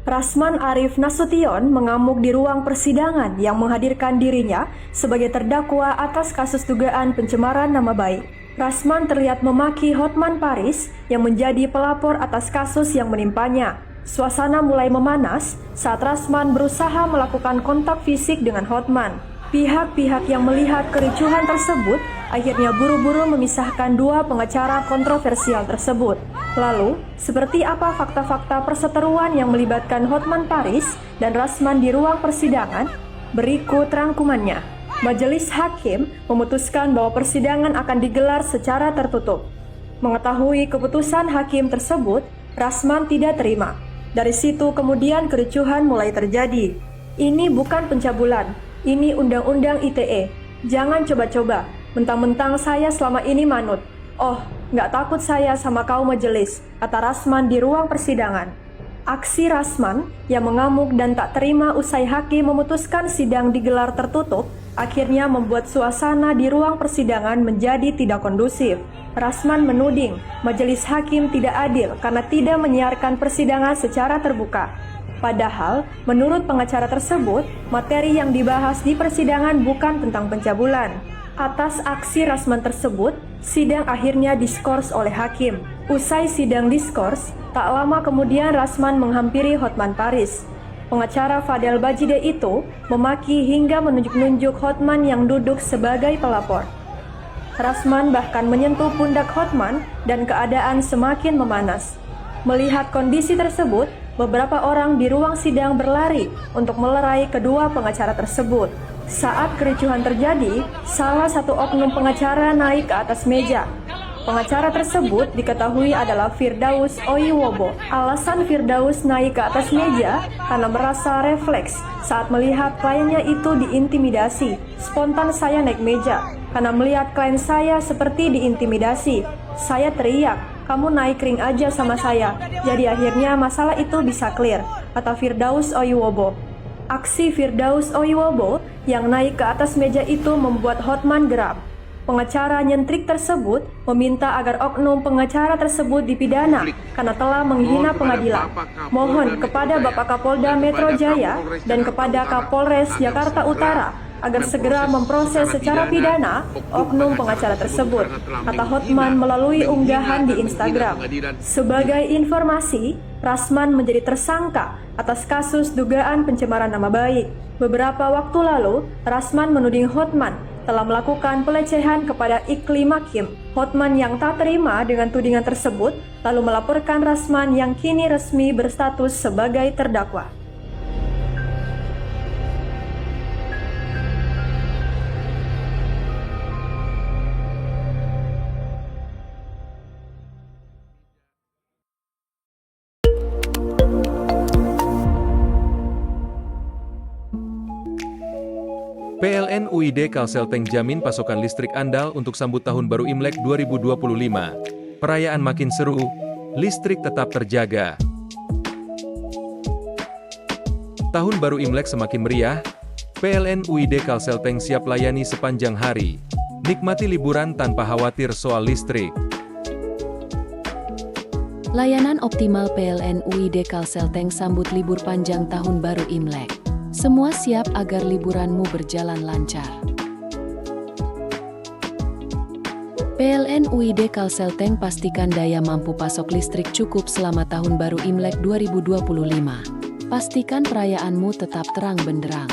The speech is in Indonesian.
Rasman Arif Nasution mengamuk di ruang persidangan yang menghadirkan dirinya sebagai terdakwa atas kasus dugaan pencemaran nama baik. Rasman terlihat memaki Hotman Paris yang menjadi pelapor atas kasus yang menimpanya. Suasana mulai memanas saat Rasman berusaha melakukan kontak fisik dengan Hotman. Pihak-pihak yang melihat kericuhan tersebut akhirnya buru-buru memisahkan dua pengacara kontroversial tersebut. Lalu, seperti apa fakta-fakta perseteruan yang melibatkan Hotman Paris dan Rasman di ruang persidangan? Berikut rangkumannya. Majelis Hakim memutuskan bahwa persidangan akan digelar secara tertutup. Mengetahui keputusan hakim tersebut, Rasman tidak terima. Dari situ kemudian kericuhan mulai terjadi. Ini bukan pencabulan, ini undang-undang ITE. Jangan coba-coba, mentang-mentang saya selama ini manut. Oh, nggak takut saya sama kau majelis, kata Rasman di ruang persidangan. Aksi Rasman yang mengamuk dan tak terima usai hakim memutuskan sidang digelar tertutup, akhirnya membuat suasana di ruang persidangan menjadi tidak kondusif. Rasman menuding majelis hakim tidak adil karena tidak menyiarkan persidangan secara terbuka. Padahal, menurut pengacara tersebut, materi yang dibahas di persidangan bukan tentang pencabulan. Atas aksi Rasman tersebut, sidang akhirnya diskors oleh hakim. Usai sidang diskors, tak lama kemudian Rasman menghampiri Hotman Paris. Pengacara Fadel Bajide itu memaki hingga menunjuk-nunjuk Hotman yang duduk sebagai pelapor. Rasman bahkan menyentuh pundak Hotman dan keadaan semakin memanas. Melihat kondisi tersebut, beberapa orang di ruang sidang berlari untuk melerai kedua pengacara tersebut. Saat kericuhan terjadi, salah satu oknum pengacara naik ke atas meja. Pengacara tersebut diketahui adalah Firdaus Oiwobo. Alasan Firdaus naik ke atas meja karena merasa refleks saat melihat kliennya itu diintimidasi. Spontan saya naik meja karena melihat klien saya seperti diintimidasi. Saya teriak, kamu naik ring aja sama saya. Jadi akhirnya masalah itu bisa clear, kata Firdaus Oiwobo. Aksi Firdaus Oiwobo yang naik ke atas meja itu membuat Hotman geram. Pengacara nyentrik tersebut meminta agar oknum pengacara tersebut dipidana karena telah menghina pengadilan. Mohon kepada Bapak Kapolda Metro Jaya dan kepada Kapolres Jakarta Utara agar segera memproses secara pidana oknum pengacara tersebut, kata Hotman melalui unggahan di Instagram. Sebagai informasi, Rasman menjadi tersangka atas kasus dugaan pencemaran nama baik. Beberapa waktu lalu, Rasman menuding Hotman telah melakukan pelecehan kepada Ikli Makim. Hotman yang tak terima dengan tudingan tersebut lalu melaporkan Rasman yang kini resmi berstatus sebagai terdakwa. PLN UID Kalselteng jamin pasokan listrik andal untuk sambut Tahun Baru Imlek 2025. Perayaan makin seru, listrik tetap terjaga. Tahun Baru Imlek semakin meriah, PLN UID Kalselteng siap layani sepanjang hari. Nikmati liburan tanpa khawatir soal listrik. Layanan optimal PLN UID Kalselteng sambut libur panjang Tahun Baru Imlek. Semua siap agar liburanmu berjalan lancar. PLN UID Kalselteng pastikan daya mampu pasok listrik cukup selama Tahun Baru Imlek 2025. Pastikan perayaanmu tetap terang benderang.